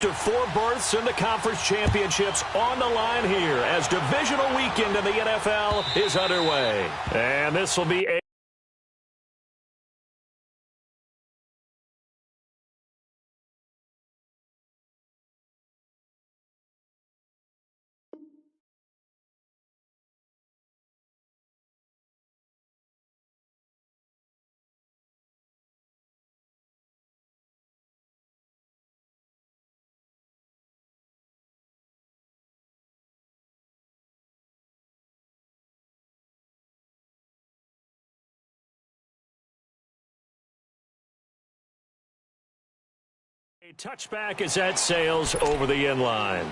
To 4 berths in the conference championships on the line here as divisional weekend in the NFL is underway. And this will be a touchback as that sails over the end line.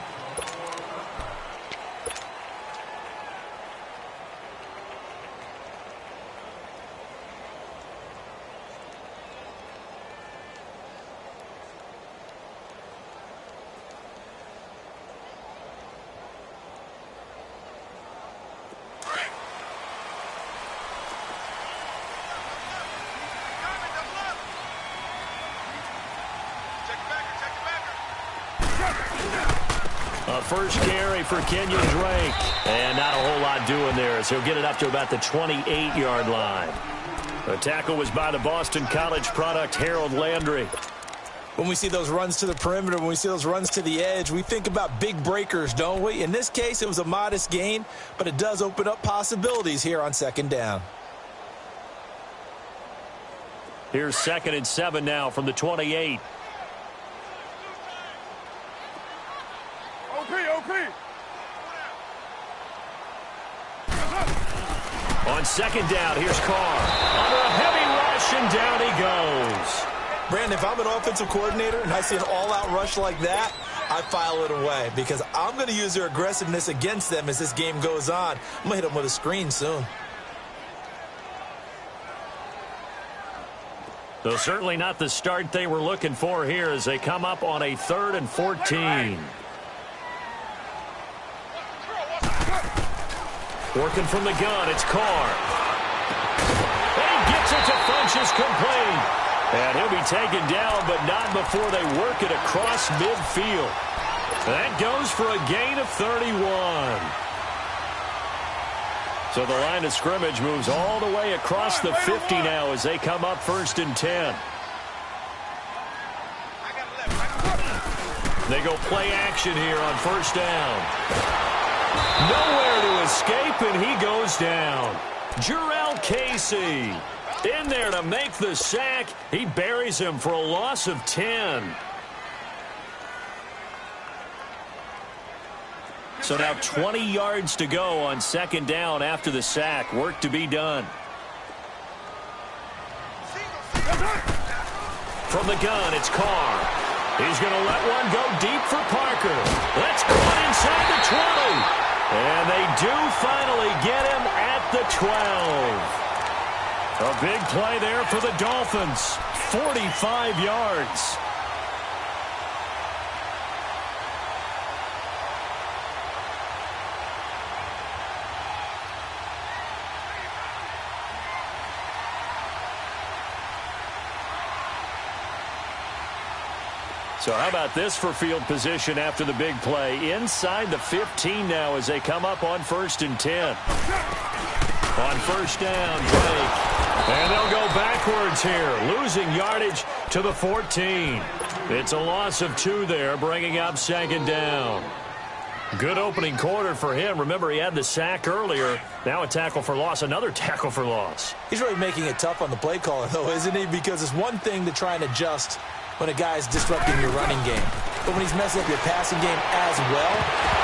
First carry for Kenyon Drake. And not a whole lot doing there as he'll get it up to about the 28-yard line. The tackle was by the Boston College product, Harold Landry. When we see those runs to the perimeter, when we see those runs to the edge, we think about big breakers, don't we? In this case, it was a modest gain, but it does open up possibilities here on second down. Here's 2nd and 7 now from the 28. On second down, here's Carr. Under a heavy rush, and down he goes. Brandon, if I'm an offensive coordinator and I see an all-out rush like that, I file it away because I'm going to use their aggressiveness against them as this game goes on. I'm going to hit them with a screen soon. So certainly not the start they were looking for here as they come up on a 3rd and 14. Working from the gun, it's Carr. And he gets it to Funchess complete. And he'll be taken down, but not before they work it across midfield. That goes for a gain of 31. So the line of scrimmage moves all the way across the 50 now as they come up 1st and 10. They go play action here on 1st down. Nowhere to escape, and he goes down. Jarrell Casey in there to make the sack. He buries him for a loss of 10. So now 20 yards to go on 2nd down after the sack. Work to be done. From the gun, it's Carr. He's going to let one go deep for Parker. That's caught inside the 20. And they do finally get him at the 12. A big play there for the Dolphins. 45 yards. So how about this for field position after the big play? Inside the 15 now as they come up on 1st and 10. On 1st down, Drake. And they'll go backwards here, losing yardage to the 14. It's a loss of 2 there, bringing up 2nd down. Good opening quarter for him. Remember, he had the sack earlier. Now a tackle for loss, another tackle for loss. He's really making it tough on the play caller, though, isn't he? Because it's one thing to try and adjust when a guy's disrupting your running game. But when he's messing up your passing game as well,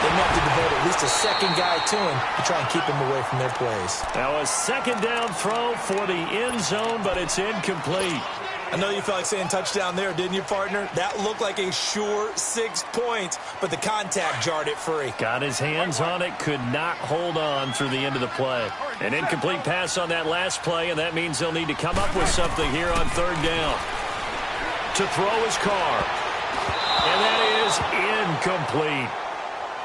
they may have to devote at least a second guy to him to try and keep him away from their plays. Now a 2nd down throw for the end zone, but it's incomplete. I know you felt like saying touchdown there, didn't you, partner? That looked like a sure 6 points, but the contact jarred it free. Got his hands on it, could not hold on through the end of the play. An incomplete pass on that last play, and that means they'll need to come up with something here on 3rd down. To throw his Carr. And that is incomplete.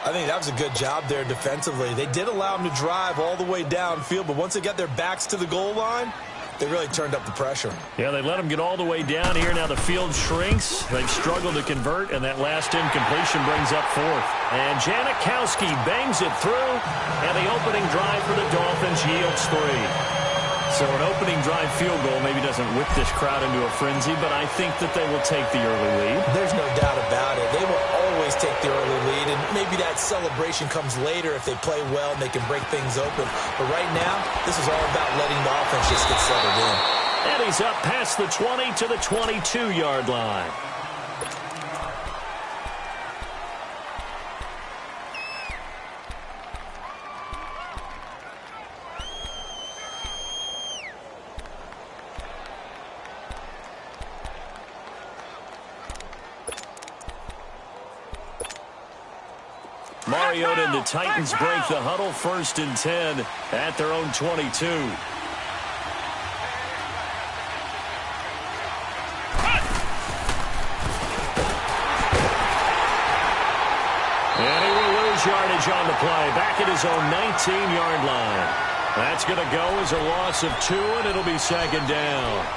I think that was a good job there defensively. They did allow him to drive all the way downfield, but once they got their backs to the goal line, They really turned up the pressure. Yeah, they let them get all the way down here. Now the field shrinks. They've struggled to convert, and that last incompletion brings up fourth. And Janikowski bangs it through, and the opening drive for the Dolphins yields 3. So an opening drive field goal maybe doesn't whip this crowd into a frenzy, but I think that they will take the early lead. There's no doubt about it. They will always take the early lead, and maybe that celebration comes later if they play well and they can break things open. But right now, this is all about letting the offense just get settled in. And he's up past the 20 to the 22-yard line. Mariota and the Titans break the huddle, 1st and 10 at their own 22. And he will lose yardage on the play, back at his own 19-yard line. That's going to go as a loss of 2, and it'll be 2nd down.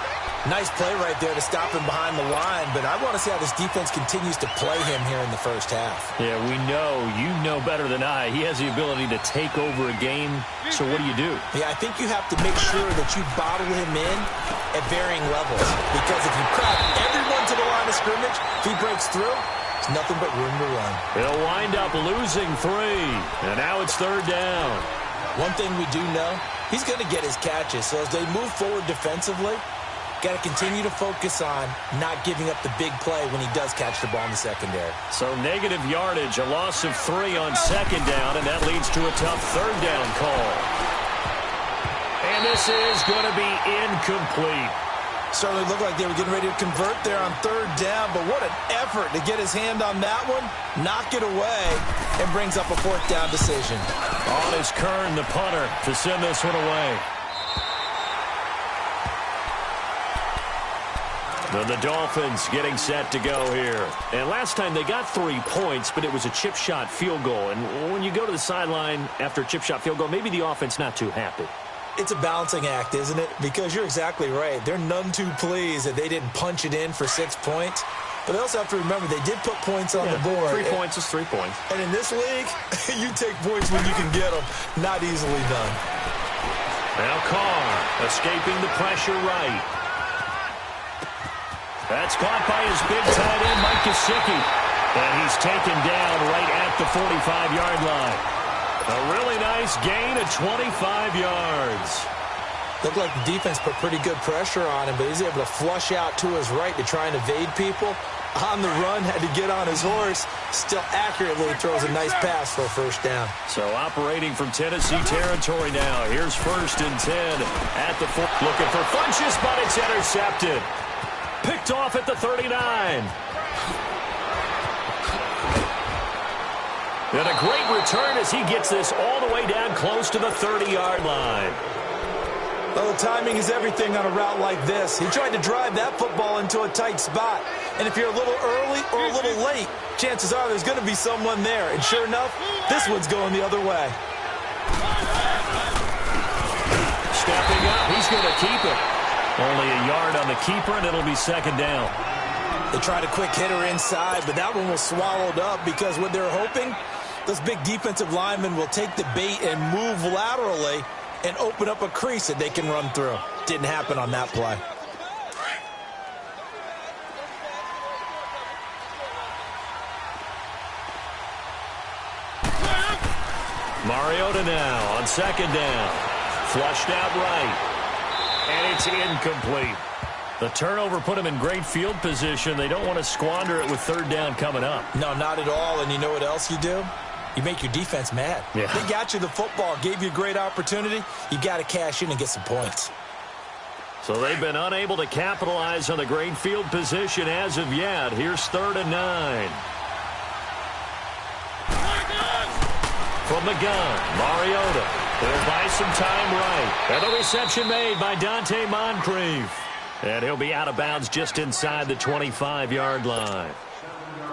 Nice play right there to stop him behind the line, but I want to see how this defense continues to play him here in the first half. Yeah, we know. You know better than I. He has the ability to take over a game, so what do? Yeah, I think you have to make sure that you bottle him in at varying levels, because if you crowd everyone to the line of scrimmage, if he breaks through, it's nothing but room to run. He'll wind up losing 3, and now it's 3rd down. One thing we do know, he's going to get his catches, so as they move forward defensively, got to continue to focus on not giving up the big play when he does catch the ball in the secondary. So negative yardage, a loss of 3 on 2nd down, and that leads to a tough 3rd down call. And this is going to be incomplete. Certainly looked like they were getting ready to convert there on 3rd down, but what an effort to get his hand on that one, knock it away, and brings up a 4th down decision. On is Kern, the punter, to send this one away. The Dolphins getting set to go here. And last time they got 3 points, but it was a chip shot field goal. And when you go to the sideline after a chip shot field goal, maybe the offense not too happy. It's a balancing act, isn't it? Because you're exactly right. They're none too pleased that they didn't punch it in for 6 points. But they also have to remember they did put points on the board. 3 points is 3 points. And in this league, you take points when you can get them. Not easily done. Now Carr escaping the pressure right. That's caught by his big tight end, Mike Gesicki. And he's taken down right at the 45-yard line. A really nice gain of 25 yards. Looked like the defense put pretty good pressure on him, but he's able to flush out to his right to try and evade people. On the run, had to get on his horse. Still accurately throws a nice pass for a 1st down. So operating from Tennessee territory now. Here's 1st and 10 at the 4. Looking for Funchess, but it's intercepted. Picked off at the 39. And a great return as he gets this all the way down close to the 30-yard line. Well, the timing is everything on a route like this. He tried to drive that football into a tight spot. And if you're a little early or a little late, chances are there's going to be someone there. And sure enough, this one's going the other way. Stepping up, he's going to keep it. Only a yard on the keeper, and it'll be 2nd down. They tried a quick hitter inside, but that one was swallowed up because what they're hoping, those big defensive linemen will take the bait and move laterally and open up a crease that they can run through. Didn't happen on that play. Mariota now on 2nd down. Flushed out right. And it's incomplete. The turnover put him in great field position. They don't want to squander it with 3rd down coming up. No, not at all. And you know what else you do? You make your defense mad. Yeah. They got you the football, gave you a great opportunity. You got to cash in and get some points. So they've been unable to capitalize on the great field position as of yet. Here's 3rd and 9. From the gun, Mariota. He'll buy some time right. And the reception made by Dante Moncrief. And he'll be out of bounds just inside the 25-yard line.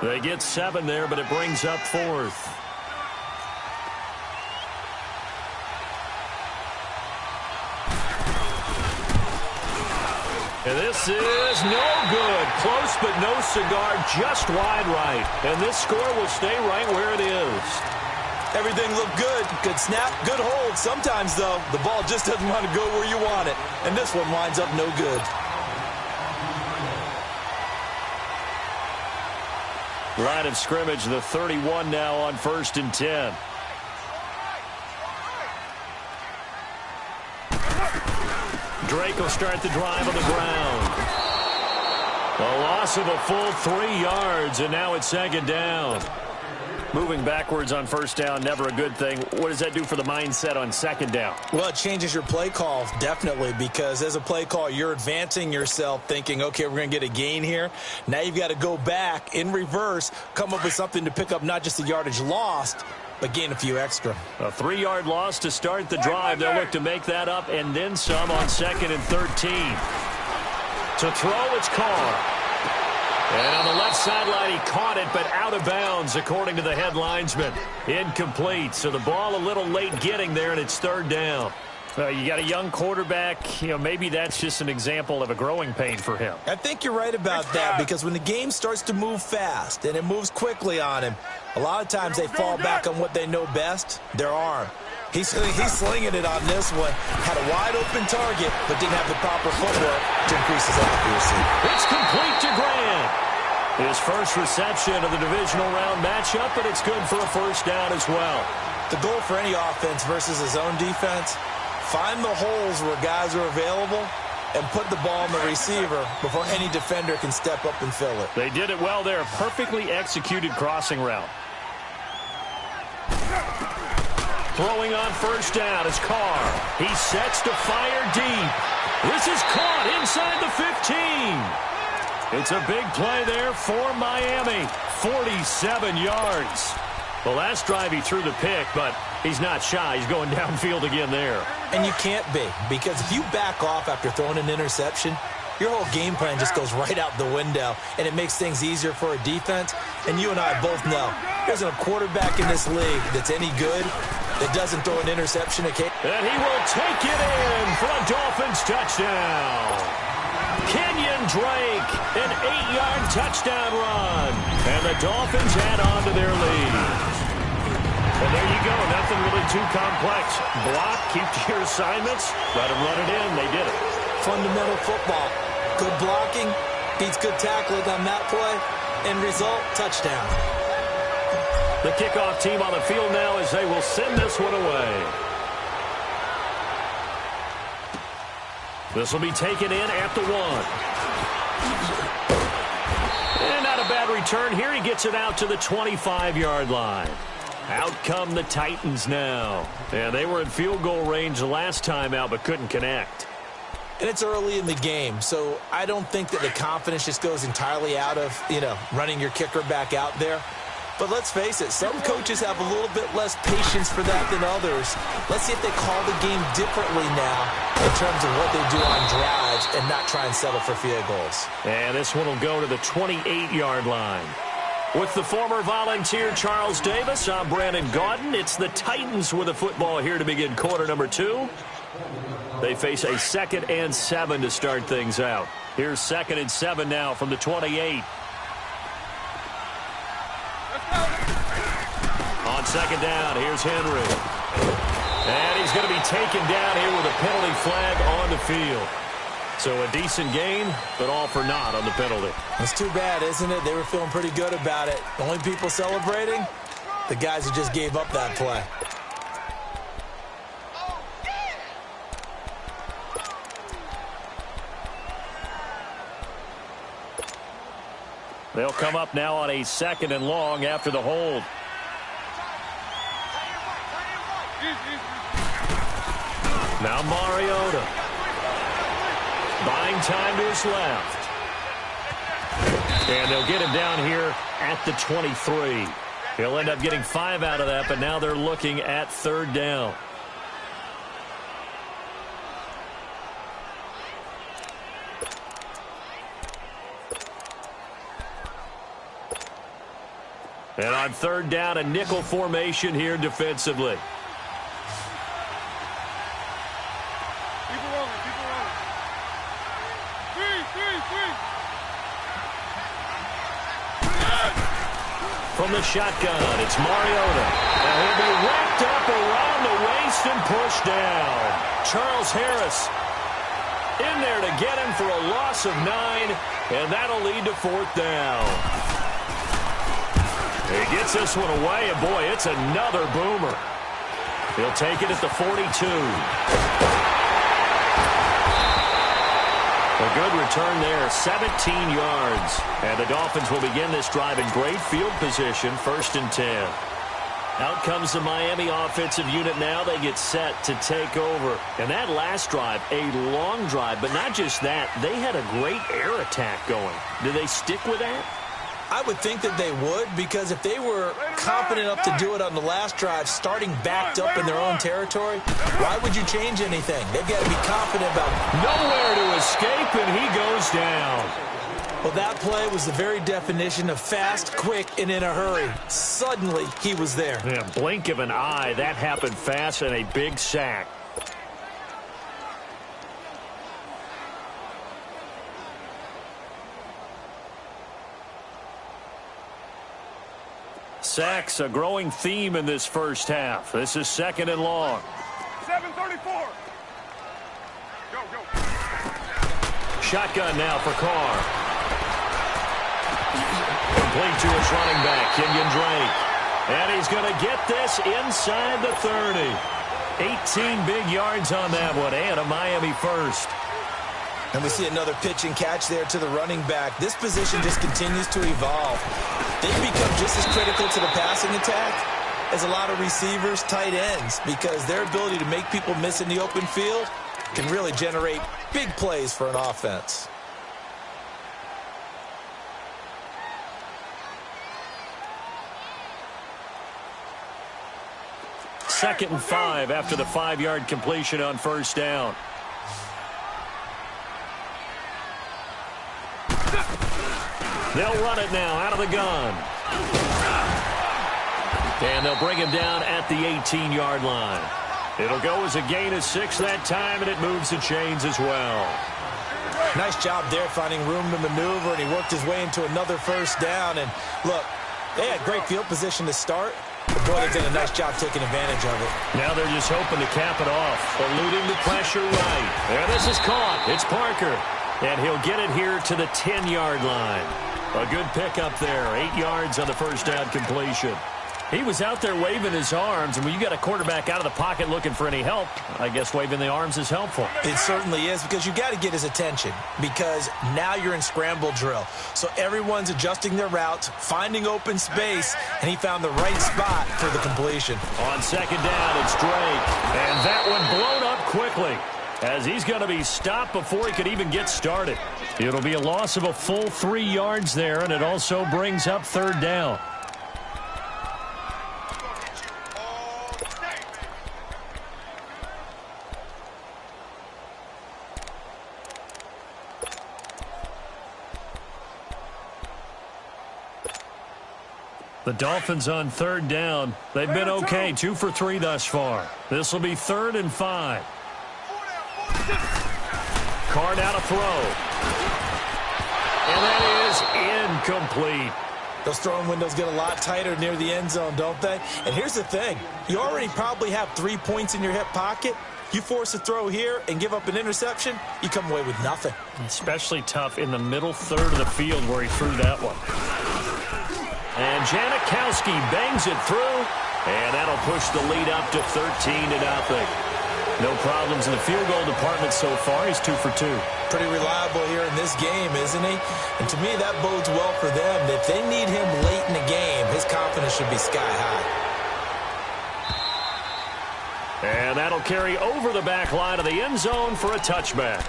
They get 7 there, but it brings up 4th. And this is no good. Close but no cigar, just wide right. And this score will stay right where it is. Everything looked good. Good snap, good hold. Sometimes, though, the ball just doesn't want to go where you want it. And this one winds up no good. Line of scrimmage, the 31 now on 1st and 10. Drake will start the drive on the ground. A loss of a full 3 yards, and now it's 2nd down. Moving backwards on 1st down, never a good thing. What does that do for the mindset on 2nd down? Well, it changes your play call, definitely, because as a play call, you're advancing yourself thinking, okay, we're going to get a gain here. Now you've got to go back in reverse, come up with something to pick up not just the yardage lost, but gain a few extra. A 3-yard loss to start the drive. They'll look to make that up and then some on 2nd and 13. To throw, it's Carr. And on the left sideline, he caught it, but out of bounds, according to the head linesman. Incomplete. So the ball a little late getting there, and it's 3rd down. You got a young quarterback. Maybe that's just an example of a growing pain for him. I think you're right about that, because when the game starts to move fast and it moves quickly on him, a lot of times they fall back on what they know best, their arm. He's slinging it on this one. Had a wide-open target, but didn't have the proper footwork to increase his accuracy. It's complete to Grant. His first reception of the divisional round matchup, but it's good for a 1st down as well. The goal for any offense versus his own defense, find the holes where guys are available and put the ball in the receiver before any defender can step up and fill it. They did it well there. Perfectly executed crossing route. Throwing on 1st down is Carr. He sets to fire deep. This is caught inside the 15. It's a big play there for Miami. 47 yards. The last drive he threw the pick, but he's not shy. He's going downfield again there. And you can't be, because if you back off after throwing an interception, your whole game plan just goes right out the window, and it makes things easier for a defense. And you and I both know there's a quarterback in this league that's any good that doesn't throw an interception. And he will take it in for a Dolphins touchdown. Kenyon Drake, an 8-yard touchdown run. And the Dolphins add on to their lead. And there you go. Nothing really too complex. Block, keep to your assignments, let them run it in. They did it. Fundamental football. Good blocking beats good tackling on that play. End result, touchdown. The kickoff team on the field now as they will send this one away. This will be taken in at the 1. And not a bad return here. He gets it out to the 25-yard line. Out come the Titans now. And they were in field goal range the last time out, but couldn't connect. And it's early in the game, so I don't think that the confidence just goes entirely out of, running your kicker back out there. But let's face it, some coaches have a little bit less patience for that than others. Let's see if they call the game differently now in terms of what they do on drives and not try and settle for field goals. And this one will go to the 28-yard line. With the former Volunteer Charles Davis, I'm Brandon Gaudin. It's the Titans with the football here to begin quarter number 2. They face a 2nd and 7 to start things out. Here's 2nd and 7 now from the 28. On 2nd down, here's Henry. And he's going to be taken down here with a penalty flag on the field. So a decent gain, but all for naught on the penalty. It's too bad, isn't it? They were feeling pretty good about it. The only people celebrating, the guys who just gave up that play. They'll come up now on a 2nd and long after the hold. Now Mariota. Buying time to his left. And they'll get him down here at the 23. He'll end up getting 5 out of that, but now they're looking at 3rd down. And on 3rd down, a nickel formation here defensively. From the shotgun, it's Mariota. And he'll be wrapped up around the waist and pushed down. Charles Harris in there to get him for a loss of 9, and that'll lead to 4th down. He gets this one away, and boy, it's another boomer. He'll take it at the 42. A good return there, 17 yards. And the Dolphins will begin this drive in great field position, 1st and 10. Out comes the Miami offensive unit now. They get set to take over. And that last drive, a long drive, but not just that. They had a great air attack going. Do they stick with that? I would think that they would, because if they were confident enough to do it on the last drive, starting backed up in their own territory, why would you change anything? They've got to be confident about nowhere to escape, and he goes down. Well, that play was the very definition of fast, quick, and in a hurry. Suddenly, he was there. Yeah, blink of an eye. That happened fast, and a big sack. Sacks, a growing theme in this first half. This is 2nd and long. 7:34. Go. Shotgun now for Carr. Complete to his running back, Kenyon Drake. And he's going to get this inside the 30. 18 big yards on that one, and a Miami first. And we see another pitch and catch there to the running back. This position just continues to evolve. They've become just as critical to the passing attack as a lot of receivers, tight ends, because their ability to make people miss in the open field can really generate big plays for an offense. Second and 5 after the 5-yard completion on 1st down. They'll run it now out of the gun. And they'll bring him down at the 18-yard line. It'll go as a gain of 6 that time, and it moves the chains as well. Nice job there finding room to maneuver, and he worked his way into another 1st down. And look, they had great field position to start, but boy, they did a nice job taking advantage of it. Now they're just hoping to cap it off, eluding the pressure right. And this is caught. It's Parker. And he'll get it here to the 10-yard line. A good pickup there. 8 yards on the 1st down completion. He was out there waving his arms, and when you got a quarterback out of the pocket looking for any help, I guess waving the arms is helpful. It certainly is, because you got to get his attention, because now you're in scramble drill. So everyone's adjusting their routes, finding open space, and he found the right spot for the completion. On 2nd down, it's Drake, and that one blown up quickly, as he's going to be stopped before he could even get started. It'll be a loss of a full 3 yards there, and it also brings up 3rd down. The Dolphins on 3rd down. They've been okay, 2 for 3 thus far. This will be 3rd and 5. Carr now to throw. And that is incomplete. Those throwing windows get a lot tighter near the end zone, don't they? And here's the thing. You already probably have 3 points in your hip pocket. You force a throw here and give up an interception, you come away with nothing. Especially tough in the middle third of the field where he threw that one. And Janikowski bangs it through, and that'll push the lead up to 13-0. No problems in the field goal department so far. He's 2 for 2. Pretty reliable here in this game, isn't he? And to me, that bodes well for them. If they need him late in the game, his confidence should be sky high. And that'll carry over the back line of the end zone for a touchback.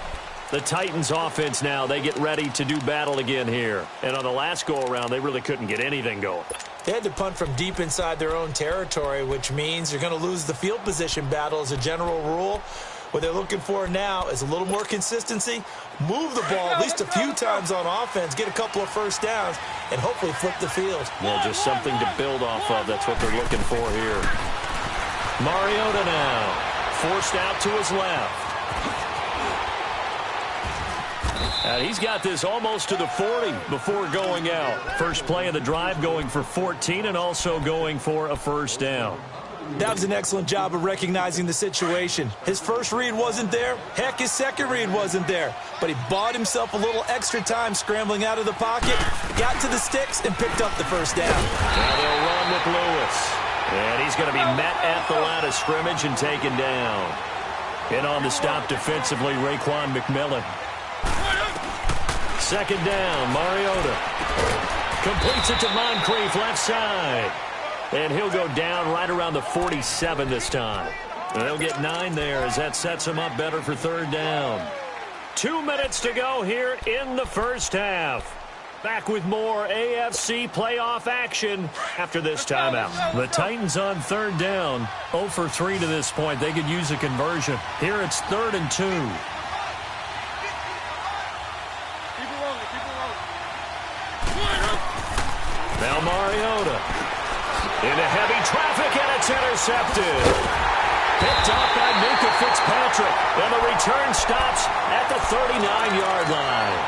The Titans offense now, they get ready to do battle again here. And on the last go-around, they really couldn't get anything going. They had to punt from deep inside their own territory, which means you're going to lose the field position battle as a general rule. What they're looking for now is a little more consistency, move the ball at least a few times on offense, get a couple of 1st downs, and hopefully flip the field. Yeah, just something to build off of. That's what they're looking for here. Mariota now, forced out to his left. And he's got this almost to the 40 before going out. First play of the drive going for 14 and also going for a first down. That was an excellent job of recognizing the situation. His first read wasn't there. Heck, his second read wasn't there. But he bought himself a little extra time scrambling out of the pocket, got to the sticks, and picked up the first down. Now they'll run with Lewis. And he's going to be met at the line of scrimmage and taken down. In on the stop defensively, Raekwon McMillan. Second down, Mariota. Completes it to Moncrief, left side. And he'll go down right around the 47 this time. And they'll get 9 there as that sets him up better for third down. 2 minutes to go here in the first half. Back with more AFC playoff action after this timeout. The Titans on third down. 0 for 3 to this point. They could use a conversion. Here it's 3rd and 2. Now Mariota. Into heavy traffic, and it's intercepted. Picked up by Minka Fitzpatrick. And the return stops at the 39-yard line.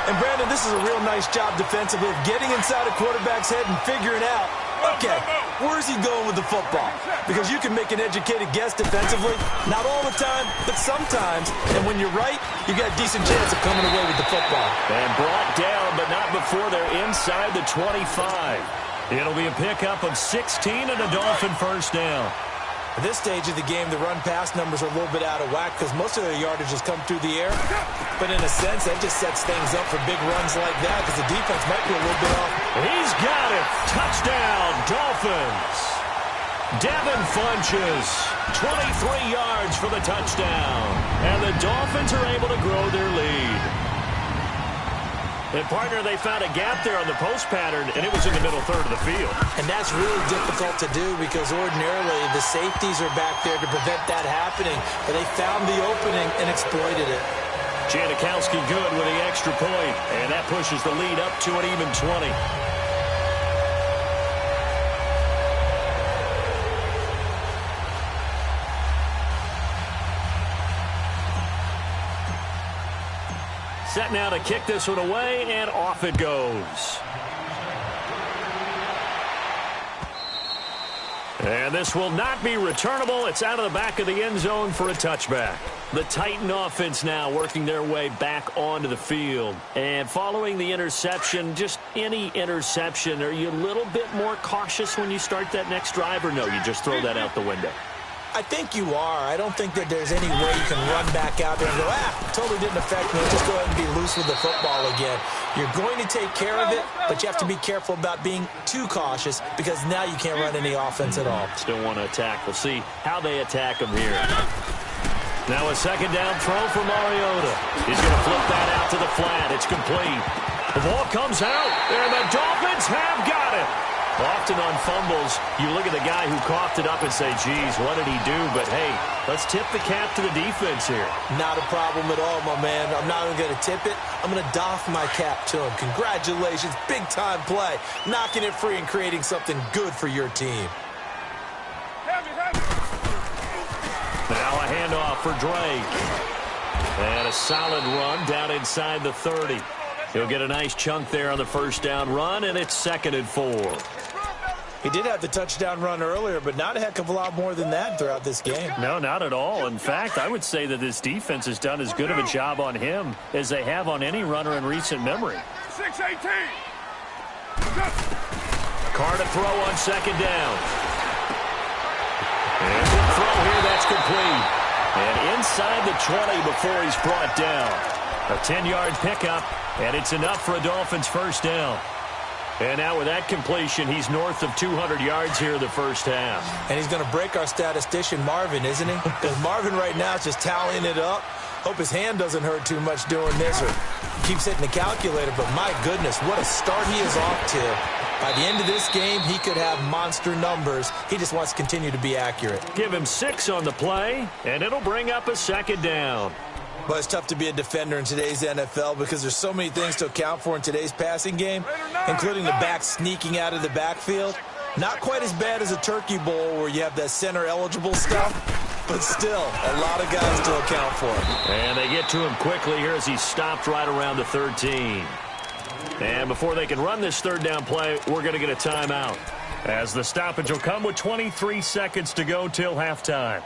And, Brandon, this is a real nice job defensively of getting inside a quarterback's head and figuring out, okay, where's he going with the football? Because you can make an educated guess defensively. Not all the time, but sometimes. And when you're right, you got a decent chance of coming away with the football. And brought down, but not before they're inside the 25. It'll be a pickup of 16 and a Dolphin first down. At this stage of the game, the run-pass numbers are a little bit out of whack because most of their yardage has come through the air. But in a sense, that just sets things up for big runs like that because the defense might be a little bit off. He's got it. Touchdown, Dolphins. Devin Funches, 23 yards for the touchdown. And the Dolphins are able to grow their lead. And, partner, they found a gap there on the post pattern, and it was in the middle third of the field. And that's really difficult to do because ordinarily the safeties are back there to prevent that happening. But they found the opening and exploited it. Janikowski good with the extra point, and that pushes the lead up to an even 20. Set now to kick this one away, and off it goes. And this will not be returnable. It's out of the back of the end zone for a touchback. The Titan offense now working their way back onto the field. And following the interception, just any interception, are you a little bit more cautious when you start that next drive, or no, you just throw that out the window? I think you are. I don't think that there's any way you can run back out there and go, totally didn't affect me. Just go ahead and be loose with the football again. You're going to take care of it, but you have to be careful about being too cautious because now you can't run any offense at all. Still want to attack. We'll see how they attack him here. Now a second down throw for Mariota. He's going to flip that out to the flat. It's complete. The ball comes out, and the Dolphins have got it. Often on fumbles, you look at the guy who coughed it up and say, geez, what did he do? But, hey, let's tip the cap to the defense here. Not a problem at all, my man. I'm not even going to tip it. I'm going to doff my cap to him. Congratulations. Big-time play. Knocking it free and creating something good for your team. Now a handoff for Drake. And a solid run down inside the 30. He'll get a nice chunk there on the first down run, and it's 2nd and 4. He did have the touchdown run earlier, but not a heck of a lot more than that throughout this game. No, not at all. In fact, I would say that this defense has done as good of a job on him as they have on any runner in recent memory. 6-18. Carr to throw on second down. And the throw here, that's complete. And inside the 20 before he's brought down. A 10-yard pickup, and it's enough for a Dolphins first down. And now with that completion, he's north of 200 yards here in the first half. And he's going to break our statistician, Marvin, isn't he? Because Marvin right now is just tallying it up. Hope his hand doesn't hurt too much doing this or keeps hitting the calculator. But my goodness, what a start he is off to. By the end of this game, he could have monster numbers. He just wants to continue to be accurate. Give him 6 on the play, and it'll bring up a second down. Well, it's tough to be a defender in today's NFL because there's so many things to account for in today's passing game, including the back sneaking out of the backfield. Not quite as bad as a turkey bowl where you have that center-eligible stuff, but still, a lot of guys to account for. And they get to him quickly here as he stopped right around the 13. And before they can run this third down play, we're going to get a timeout, as the stoppage will come with 23 seconds to go till halftime.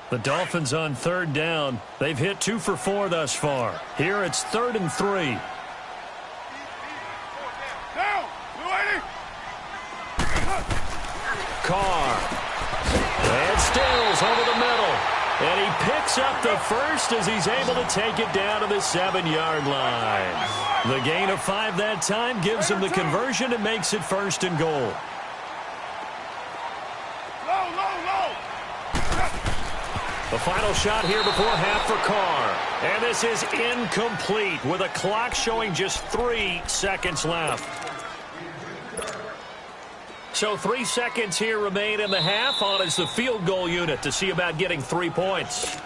The Dolphins on third down. They've hit 2 for 4 thus far. Here it's 3rd and 3. Carr. And Stills over the middle. And he picks up the first as he's able to take it down to the 7-yard line. The gain of 5 that time gives him the conversion and makes it 1st and goal. The final shot here before half for Carr. And this is incomplete with a clock showing just 3 seconds left. So 3 seconds here remain in the half. On is the field goal unit to see about getting 3 points.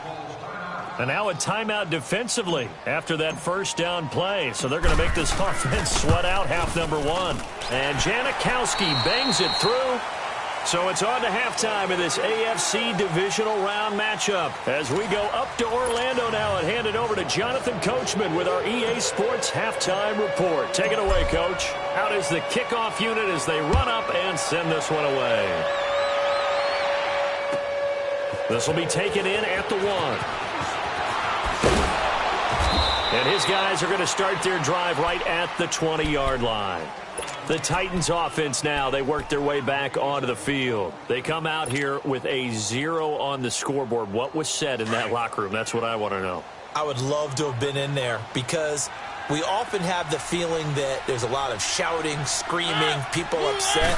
And now a timeout defensively after that first down play. So they're going to make this offense sweat out half number 1. And Janikowski bangs it through. So it's on to halftime in this AFC divisional round matchup as we go up to Orlando now and hand it over to Jonathan Coachman with our EA Sports halftime report. Take it away, Coach. Out is the kickoff unit as they run up and send this one away. This will be taken in at the 1. And his guys are going to start their drive right at the 20-yard line. The Titans offense now, they work their way back onto the field. They come out here with a 0 on the scoreboard. What was said in that locker room? That's what I want to know. I would love to have been in there because we often have the feeling that there's a lot of shouting, screaming, people upset.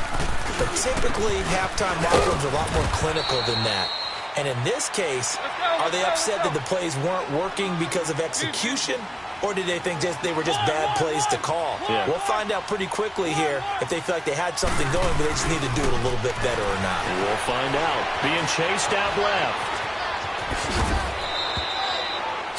But typically, halftime locker rooms are a lot more clinical than that. And in this case, are they upset that the plays weren't working because of execution? Or did they think they were just bad plays to call? Yeah. We'll find out pretty quickly here if they feel like they had something going, but they just need to do it a little bit better or not. We'll find out. Being chased out left.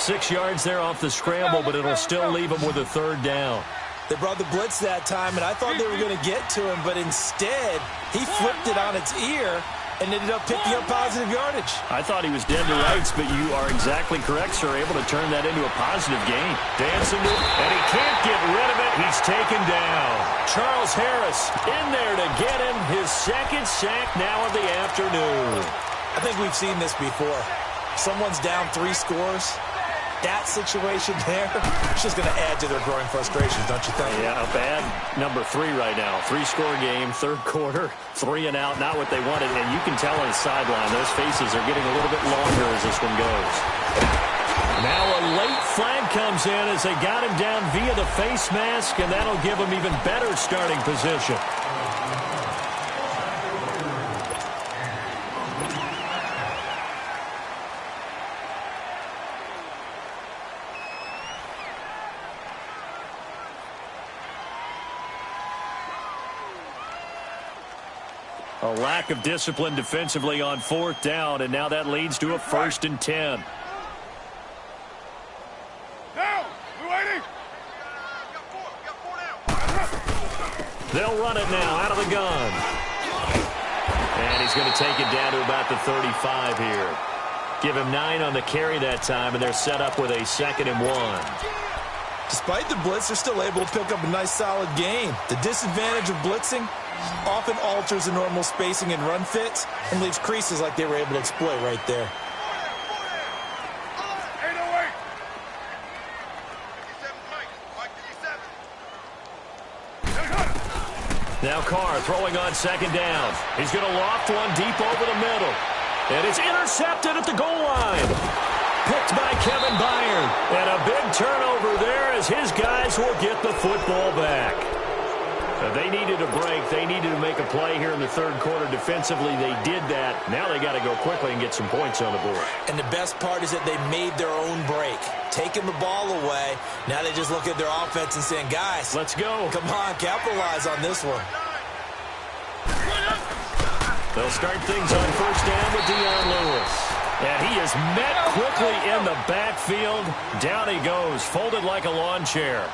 6 yards there off the scramble, but it'll still leave them with a 3rd down. They brought the blitz that time, and I thought they were going to get to him, but instead he flipped it on its ear and ended up picking up positive yardage. I thought he was dead to rights, but you are exactly correct, sir. Able to turn that into a positive gain. Dancing, and he can't get rid of it. He's taken down. Charles Harris in there to get him his 2nd sack now of the afternoon. I think we've seen this before. Someone's down 3 scores. That situation there, it's just going to add to their growing frustrations, don't you think? Yeah, a bad number 3 right now. 3-score game, 3rd quarter, 3 and out, not what they wanted. And you can tell on the sideline, those faces are getting a little bit longer as this one goes. Now a late flag comes in as they got him down via the face mask, and that'll give him even better starting position. A lack of discipline defensively on 4th down, and now that leads to a 1st and 10. Now, we're waiting. They'll run it now out of the gun. And he's going to take it down to about the 35 here. Give him 9 on the carry that time, and they're set up with a 2nd and 1. Despite the blitz, they're still able to pick up a nice, solid gain. The disadvantage of blitzing often alters the normal spacing and run fits and leaves creases like they were able to exploit right there. 808. Now Carr throwing on 2nd down. He's going to loft one deep over the middle. And it's intercepted at the goal line. Picked by Kevin Byard. And a big turnover there as his guys will get the football back. They needed a break. They needed to make a play here in the 3rd quarter. Defensively, they did that. Now they got to go quickly and get some points on the board. And the best part is that they made their own break. Taking the ball away. Now they just look at their offense and saying, guys, let's go. Come on, capitalize on this one. They'll start things on 1st down with Dion Lewis. And he is met quickly in the backfield. Down he goes, folded like a lawn chair.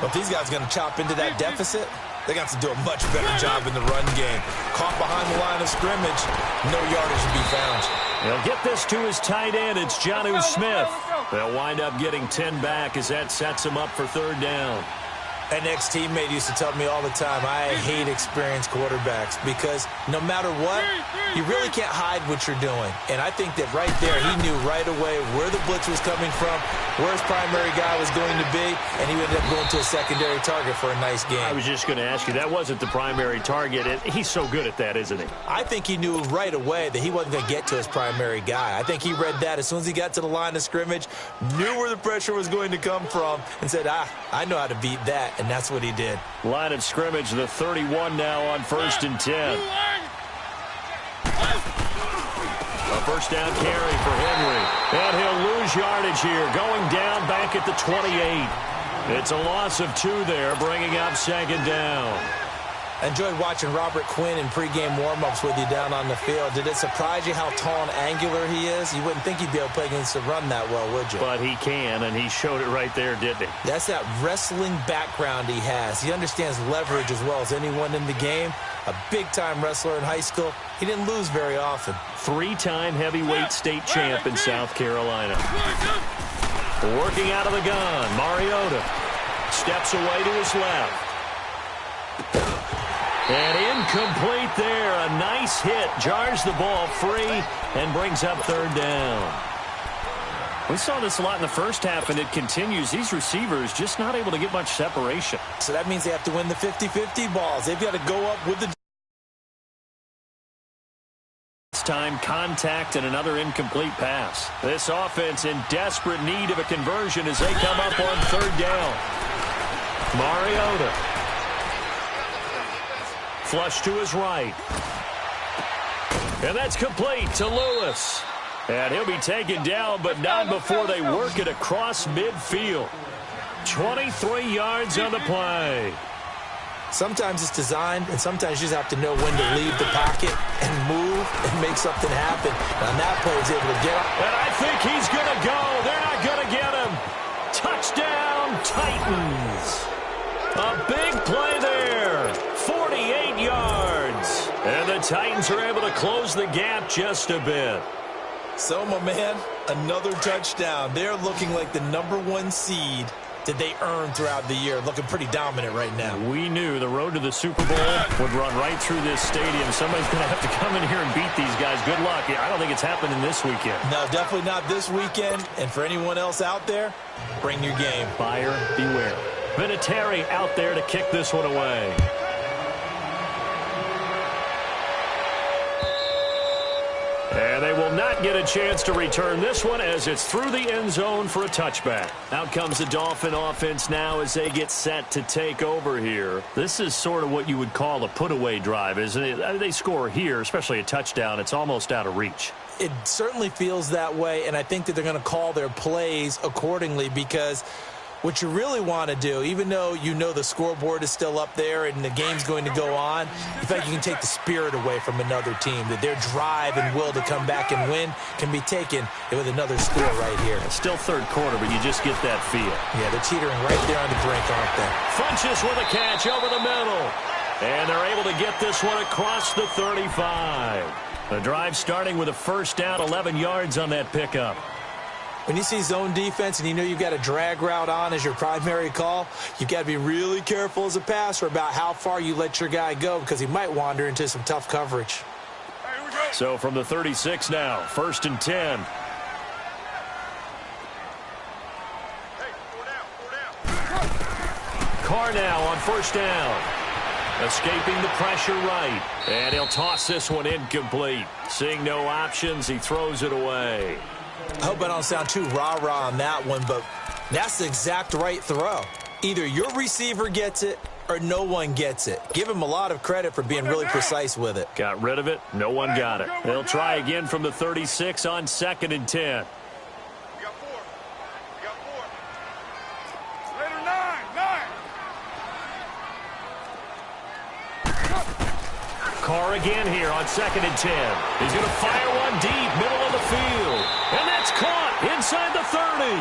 But if these guys are going to chop into that deficit, They got to do a much better job in the run game. Caught behind the line of scrimmage, no yardage to be found. They'll get this to his tight end. It's Jonnu Smith. They'll wind up getting 10 back as that sets them up for third down. An ex-teammate used to tell me all the time, I hate experienced quarterbacks because no matter what, you really can't hide what you're doing. And I think that right there, he knew right away where the blitz was coming from, where his primary guy was going to be, and he ended up going to a secondary target for a nice game. I was just going to ask you, that wasn't the primary target. He's so good at that, isn't he? I think he knew right away that he wasn't going to get to his primary guy. I think he read that as soon as he got to the line of scrimmage, knew where the pressure was going to come from, and said, I know how to beat that. And that's what he did. Line of scrimmage, the 31 now on 1st and 10. A first down carry for Henry. And he'll lose yardage here, going down back at the 28. It's a loss of 2 there, bringing up second down. I enjoyed watching Robert Quinn in pregame warm-ups with you down on the field. Did it surprise you how tall and angular he is? You wouldn't think he'd be able to play against the run that well, would you? But he can, and he showed it right there, didn't he? That's that wrestling background he has. He understands leverage as well as anyone in the game. A big-time wrestler in high school. He didn't lose very often. 3-time heavyweight state champ in South Carolina. Working out of the gun, Mariota steps away to his left. And incomplete there. A nice hit. Jars the ball free and brings up third down. We saw this a lot in the first half, and it continues. These receivers just not able to get much separation. So that means they have to win the 50-50 balls. They've got to go up with the... This time, contact and another incomplete pass. This offense in desperate need of a conversion as they come up on third down. Mariota. Flush to his right. And that's complete to Lewis. And he'll be taken down, but not before they work it across midfield. 23 yards on the play. Sometimes it's designed, and sometimes you just have to know when to leave the pocket and move and make something happen. And on that play, he's able to get up. And I think he's going to go. They're not going to get him. Touchdown, Titans. A big play there. 48 yards. And the Titans are able to close the gap just a bit. So, my man, another touchdown. They're looking like the #1 seed that they earned throughout the year. Looking pretty dominant right now. We knew the road to the Super Bowl would run right through this stadium. Somebody's going to have to come in here and beat these guys. Good luck. I don't think it's happening this weekend. No, definitely not this weekend. And for anyone else out there, bring your game. Buyer beware. Vinatieri out there to kick this one away. And they will not get a chance to return this one as it's through the end zone for a touchback. Out comes the Dolphin offense now as they get set to take over here. This is sort of what you would call a put-away drive, isn't it? They score here, especially a touchdown. It's almost out of reach. It certainly feels that way, and I think that they're going to call their plays accordingly because what you really want to do, even though you know the scoreboard is still up there and the game's going to go on, in fact, you can take the spirit away from another team, that their drive and will to come back and win can be taken with another score right here. It's still third quarter, but you just get that feel. Yeah, they're teetering right there on the brink, aren't they? Funches with a catch over the middle. And they're able to get this one across the 35. The drive starting with a first down, 11 yards on that pickup. When you see zone defense and you know you've got a drag route on as your primary call, you've got to be really careful as a passer about how far you let your guy go because he might wander into some tough coverage. So from the 36 now, 1st and 10. Carr now on first down. Escaping the pressure right. And he'll toss this one incomplete. Seeing no options, he throws it away. I hope I don't sound too rah-rah on that one, but that's the exact right throw. Either your receiver gets it or no one gets it. Give him a lot of credit for being really precise with it. Got rid of it. No one got it. They'll try again from the 36 on 2nd and 10. Carr again here on 2nd and 10. He's going to fire one deep, middle of the field. And that's caught inside the 30.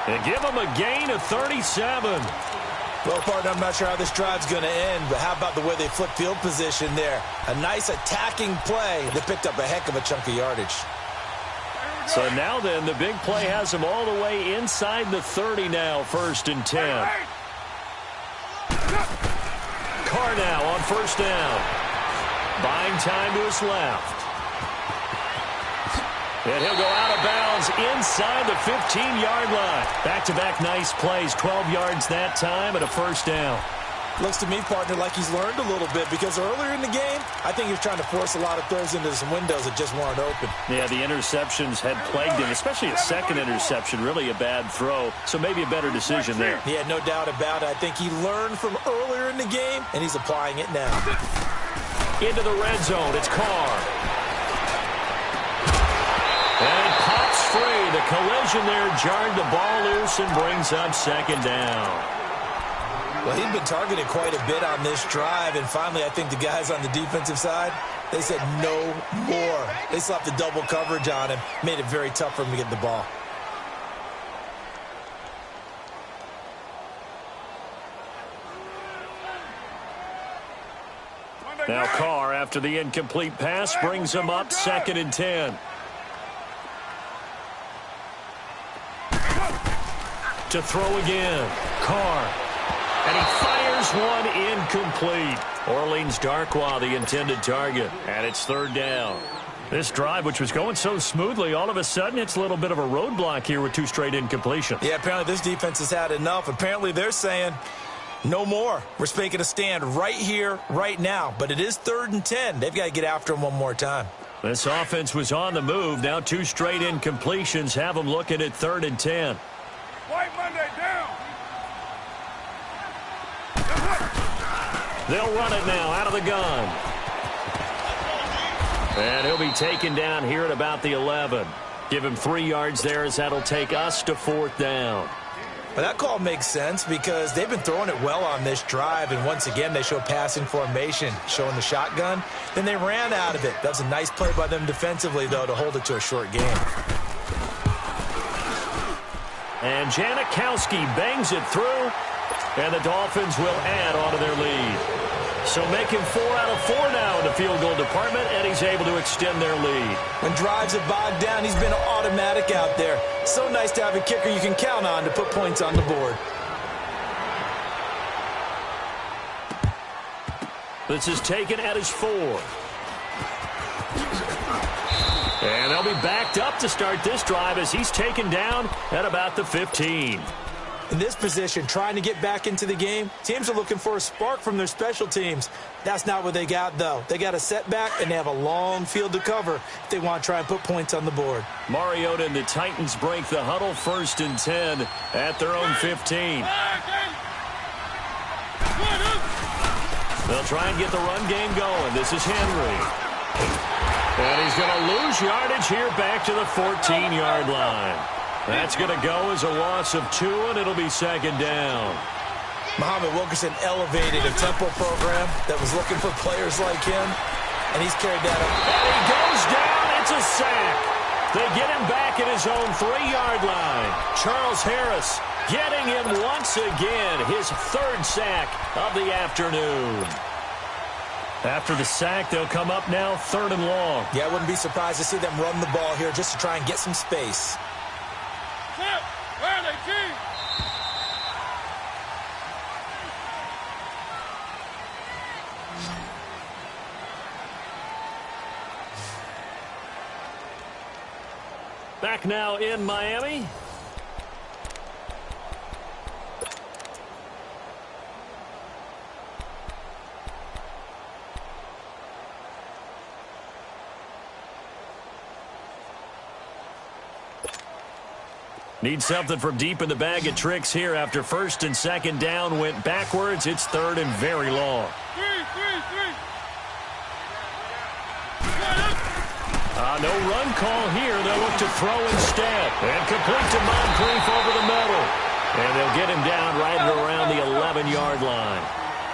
And give him a gain of 37. Well, partner, I'm not sure how this drive's going to end, but how about the way they flip field position there? A nice attacking play that picked up a heck of a chunk of yardage. So now then, the big play has them all the way inside the 30 now, 1st and 10. Carr now on 1st down. Buying time to his left. And he'll go out of bounds inside the 15-yard line. Back-to-back nice plays, 12 yards that time and a 1st down. Looks to me, partner, like he's learned a little bit because earlier in the game, I think he was trying to force a lot of throws into some windows that just weren't open. Yeah, the interceptions had plagued him, especially a second interception, really a bad throw. So maybe a better decision there. Yeah, no doubt about it. I think he learned from earlier in the game, and he's applying it now. Into the red zone, it's Carr. And it pops free. The collision there jarred the ball loose and brings up 2nd down. Well, he'd been targeted quite a bit on this drive, and finally I think the guys on the defensive side, they said no more. They slapped the double coverage on him, made it very tough for him to get the ball. Now Carr, after the incomplete pass, brings him up 2nd and 10. To throw again, Carr. And he fires one incomplete. Orleans Darkwa, the intended target. And it's 3rd down. This drive, which was going so smoothly, all of a sudden it's a little bit of a roadblock here with 2 straight incompletions. Yeah, apparently this defense has had enough. Apparently they're saying no more. We're making a stand right here, right now. But it is 3rd and 10. They've got to get after him one more time. This offense was on the move. Now 2 straight incompletions have them looking at 3rd and 10. White Monday down. They'll run it now out of the gun. And he'll be taken down here at about the 11. Give him 3 yards there as that'll take us to 4th down. But that call makes sense because they've been throwing it well on this drive, and once again they show passing formation, showing the shotgun. Then they ran out of it. That was a nice play by them defensively, though, to hold it to a short game. And Janikowski bangs it through, and the Dolphins will add on to their lead. So making 4 out of 4 now in the field goal department, and he's able to extend their lead. When drives have bogged down, he's been automatic out there. So nice to have a kicker you can count on to put points on the board. This is taken at his 4. And they'll be backed up to start this drive as he's taken down at about the 15. In this position, trying to get back into the game, teams are looking for a spark from their special teams. That's not what they got, though. They got a setback, and they have a long field to cover if they want to try and put points on the board. Mariota and the Titans break the huddle, 1st and 10 at their own 15. They'll try and get the run game going. This is Henry. And he's going to lose yardage here back to the 14-yard line. That's going to go as a loss of 2, and it'll be 2nd down. Muhammad Wilkerson elevated a tempo program that was looking for players like him, and he's carried that up. And he goes down. It's a sack. They get him back at his own 3-yard line. Charles Harris getting him once again, his 3rd sack of the afternoon. After the sack, they'll come up now 3rd and long. Yeah, I wouldn't be surprised to see them run the ball here just to try and get some space. Back now in Miami. Need something from deep in the bag of tricks here after 1st and 2nd down went backwards. It's 3rd and very long. No run call here. They'll look to throw instead. And complete to Moncrief over the middle. And they'll get him down right at around the 11-yard line.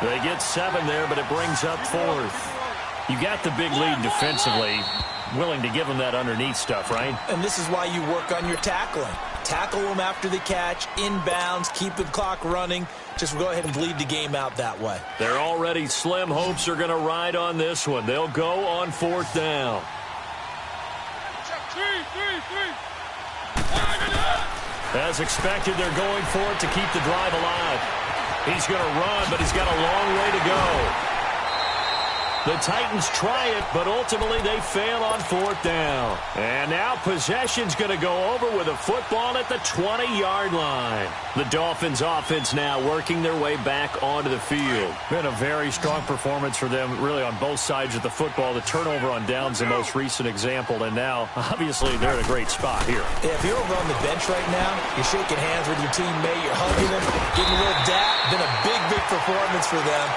They get 7 there, but it brings up 4th. You got the big lead defensively. Willing to give him that underneath stuff, right? And this is why you work on your tackling. tackle them after the catch, inbounds, keep the clock running. Just go ahead and bleed the game out that way. They're already slim hopes are going to ride on this one. They'll go on 4th down. As expected, they're going for it to keep the drive alive. He's going to run, but he's got a long way to go. The Titans try it, but ultimately they fail on 4th down. And now possession's going to go over with a football at the 20-yard line. The Dolphins offense now working their way back onto the field. Been a very strong performance for them, really, on both sides of the football. The turnover on downs, the most recent example, and now, obviously, they're in a great spot here. Yeah, if you're over on the bench right now, you're shaking hands with your teammate, you're hugging them, getting a little dap. Been a big, big performance for them.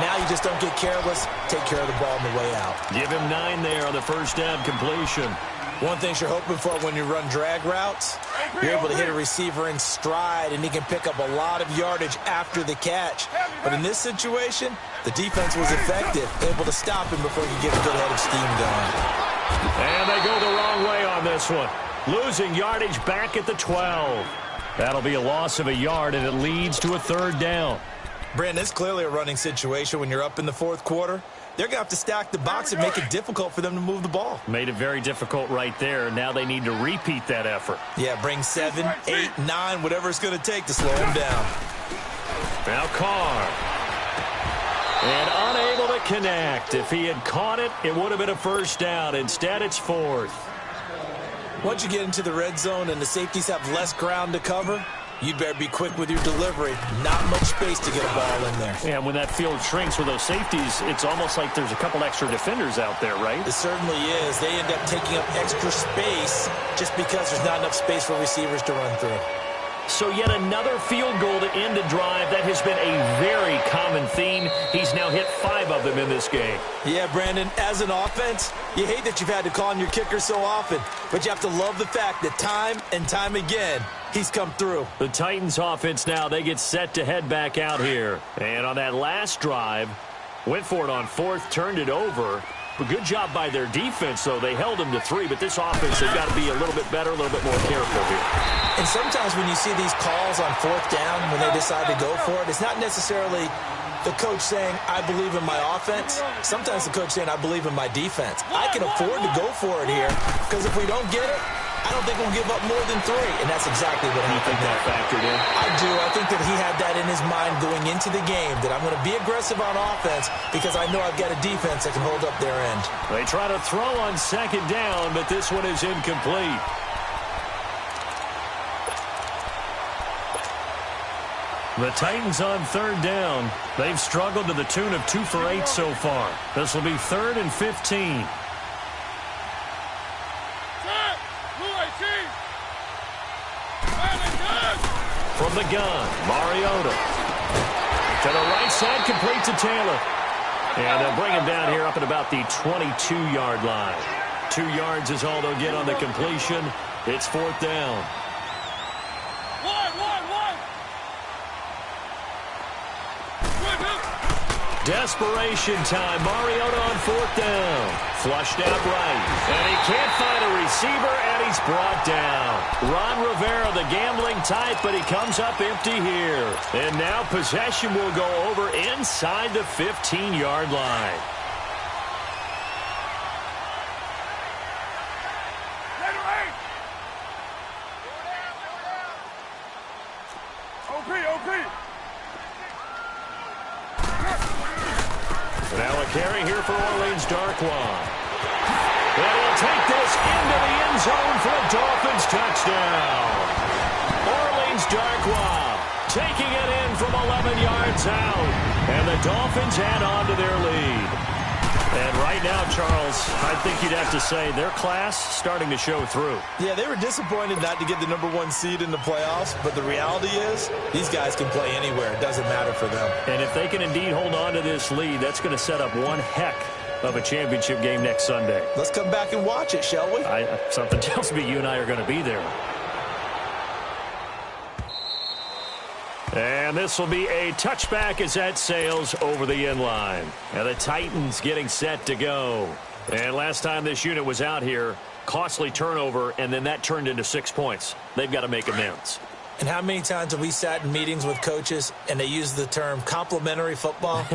Now you just don't get careless. Take care of the ball on the way out. Give him 9 there on the first down completion. One thing you're hoping for when you run drag routes, you're able to hit a receiver in stride, and he can pick up a lot of yardage after the catch. But in this situation, the defense was effective, able to stop him before he could get a good head of steam going. And they go the wrong way on this one. Losing yardage back at the 12. That'll be a loss of a yard, and it leads to a 3rd down. Brandon, it's clearly a running situation when you're up in the 4th quarter. They're going to have to stack the box and make it difficult for them to move the ball. Made it very difficult right there. Now they need to repeat that effort. Yeah, bring 7, 8, 9, whatever it's going to take to slow them down. Now Carr. And unable to connect. If he had caught it, it would have been a 1st down. Instead, it's 4th. Once you get into the red zone and the safeties have less ground to cover, you better be quick with your delivery. Not much space to get a ball in there. Yeah, when that field shrinks with those safeties, it's almost like there's a couple extra defenders out there, right? It certainly is. They end up taking up extra space just because there's not enough space for receivers to run through. So yet another field goal to end a drive. That has been a very common theme. He's now hit 5 of them in this game. Yeah, Brandon, as an offense, you hate that you've had to call on your kicker so often, but you have to love the fact that time and time again, he's come through. The Titans offense now, they get set to head back out here. And on that last drive, went for it on 4th, turned it over. But good job by their defense, though. They held them to 3, but this offense, they've got to be a little bit better, a little bit more careful here. And sometimes when you see these calls on 4th down, when they decide to go for it, it's not necessarily the coach saying, I believe in my offense. Sometimes the coach saying, I believe in my defense. I can afford to go for it here, because if we don't get it, I don't think we'll give up more than 3, and that's exactly what happened. You think that factored in? I do. I think that he had that in his mind going into the game, that I'm going to be aggressive on offense because I know I've got a defense that can hold up their end. They try to throw on 2nd down, but this one is incomplete. The Titans on 3rd down. They've struggled to the tune of 2 for 8 so far. This will be 3rd and 15. From the gun, Mariota. To the right side, complete to Taylor. And they'll bring him down here up at about the 22-yard line. 2 yards is all they'll get on the completion. It's 4th down. Desperation time. Mariota on 4th down. Flushed out right. And he can't find a receiver, and he's brought down. Ron Rivera, the gambling type, but he comes up empty here. And now possession will go over inside the 15-yard line. Now a carry here for Orleans Darkwa. And he'll take this into the end zone for a Dolphins touchdown. Orleans Darkwa taking it in from 11 yards out. And the Dolphins add on to their lead. And right now, Charles, I think you'd have to say their class starting to show through. Yeah, they were disappointed not to get the #1 seed in the playoffs, but the reality is these guys can play anywhere. It doesn't matter for them. And if they can indeed hold on to this lead, that's going to set up one heck of a championship game next Sunday. Let's come back and watch it, shall we? Something tells me you and I are going to be there. And this will be a touchback as that sails over the end line. And the Titans getting set to go. And last time this unit was out here, Costly turnover, and then that turned into 6 points. They've got to make amends. And how many times have we sat in meetings with coaches and they use the term complementary football?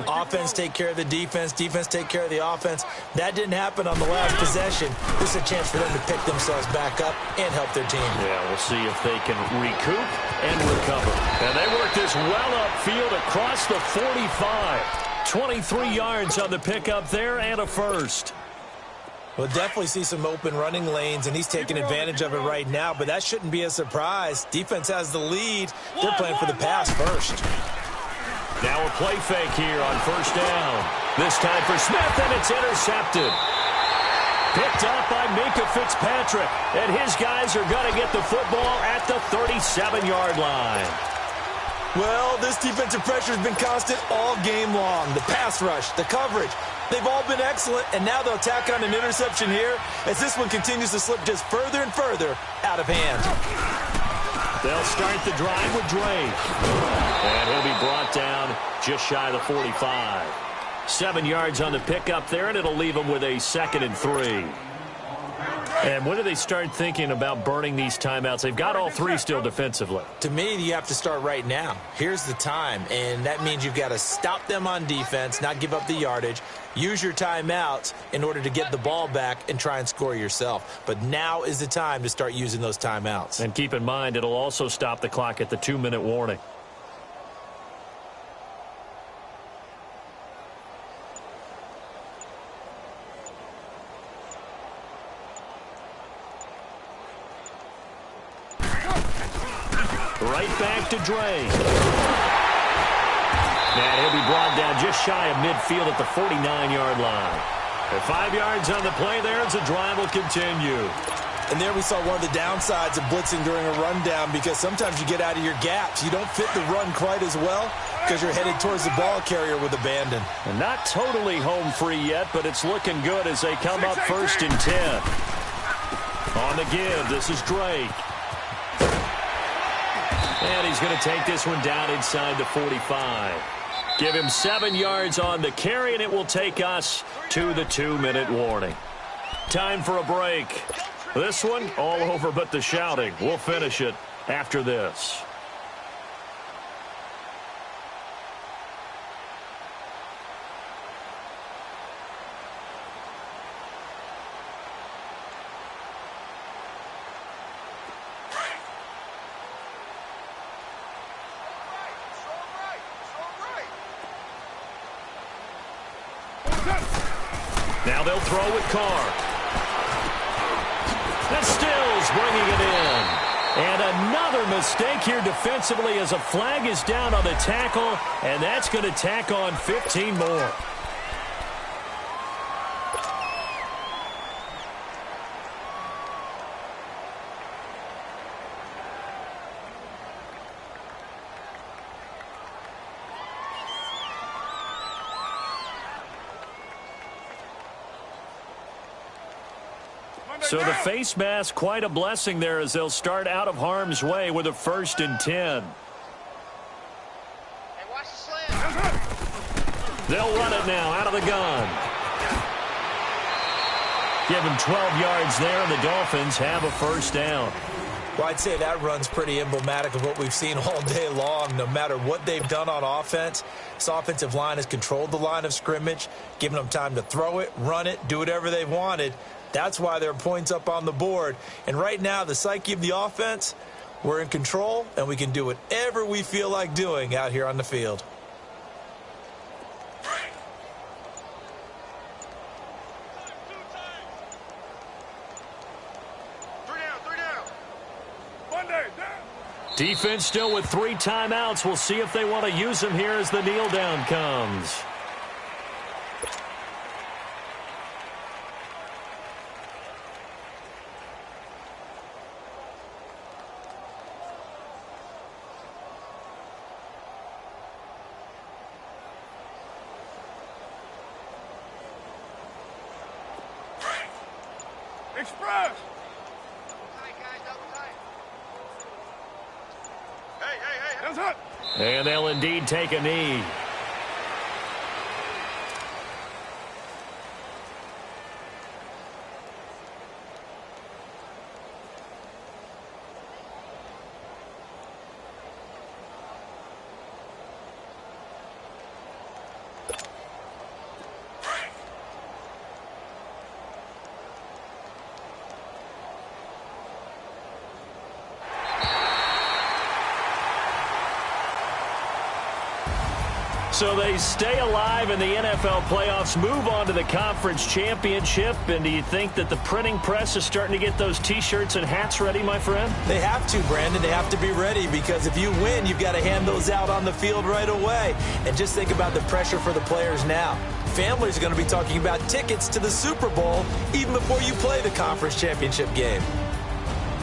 Offense take care of the defense, defense take care of the offense. That didn't happen on the last possession. This is a chance for them to pick themselves back up and help their team. Yeah, we'll see if they can recoup and recover. And they work this well upfield across the 45. 23 yards on the pickup there and a first. We'll definitely see some open running lanes, and he's taking advantage of it right now, but that shouldn't be a surprise. Defense has the lead. They're playing for the pass first. Now a play fake here on first down. This time for Smith, and it's intercepted. Picked up by Minkah Fitzpatrick, and his guys are going to get the football at the 37-yard line. Well, this defensive pressure has been constant all game long. The pass rush, the coverage, they've all been excellent, and now they'll tack on an interception here as this one continues to slip just further and further out of hand. They'll start the drive with Drake. And he'll be brought down just shy of the 45. 7 yards on the pickup there, and it'll leave them with a 2nd and 3. And when do they start thinking about burning these timeouts? They've got all 3 still defensively. To me, you have to start right now. Here's the time, and that means you've got to stop them on defense, not give up the yardage, use your timeouts in order to get the ball back and try and score yourself. But now is the time to start using those timeouts. And keep in mind, it'll also stop the clock at the 2-minute warning. Right back to Drake. And he'll be brought down just shy of midfield at the 49-yard line. And 5 yards on the play there as the drive will continue. And there we saw one of the downsides of blitzing during a rundown, because sometimes you get out of your gaps. You don't fit the run quite as well because you're headed towards the ball carrier with abandon. And not totally home free yet, but it's looking good as they come up 1st and 10. On the give, this is Drake. And he's going to take this one down inside the 45. Give him 7 yards on the carry, and it will take us to the 2-minute warning. Time for a break. This one, all over but the shouting. We'll finish it after this. Now they'll throw with Carr. And Stills bringing it in. And another mistake here defensively as a flag is down on the tackle, and that's going to tack on 15 more. So the face mask, quite a blessing there as they'll start out of harm's way with a 1st and 10. Hey, watch the slam. They'll run it now out of the gun. Give him 12 yards there, and the Dolphins have a 1st down. Well, I'd say that run's pretty emblematic of what we've seen all day long. No matter what they've done on offense, this offensive line has controlled the line of scrimmage, giving them time to throw it, run it, do whatever they wanted. That's why there are points up on the board. And right now, the psyche of the offense, we're in control, and we can do whatever we feel like doing out here on the field. Defense still with 3 timeouts. We'll see if they want to use them here as the kneel down comes. Express! Hands up! And they'll indeed take a knee. So they stay alive in the NFL playoffs, move on to the conference championship. And do you think that the printing press is starting to get those T-shirts and hats ready, my friend? They have to, Brandon. They have to be ready because if you win, you've got to hand those out on the field right away. And just think about the pressure for the players now. Families are going to be talking about tickets to the Super Bowl even before you play the conference championship game.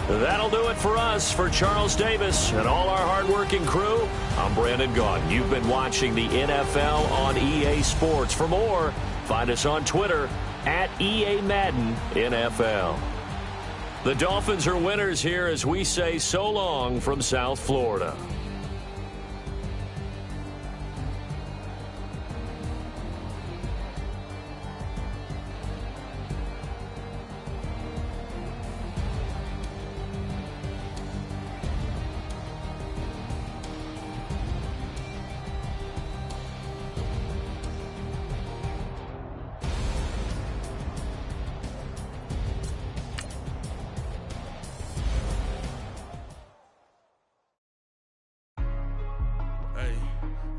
That'll do it for us. For Charles Davis and all our hardworking crew, I'm Brandon Gaughan. You've been watching the NFL on EA Sports. For more, find us on Twitter at EA Madden NFL. The Dolphins are winners here as we say so long from South Florida.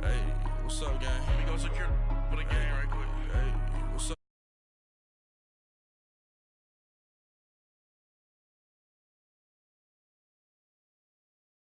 Hey, what's up, gang? Let me go secure for the game right quick.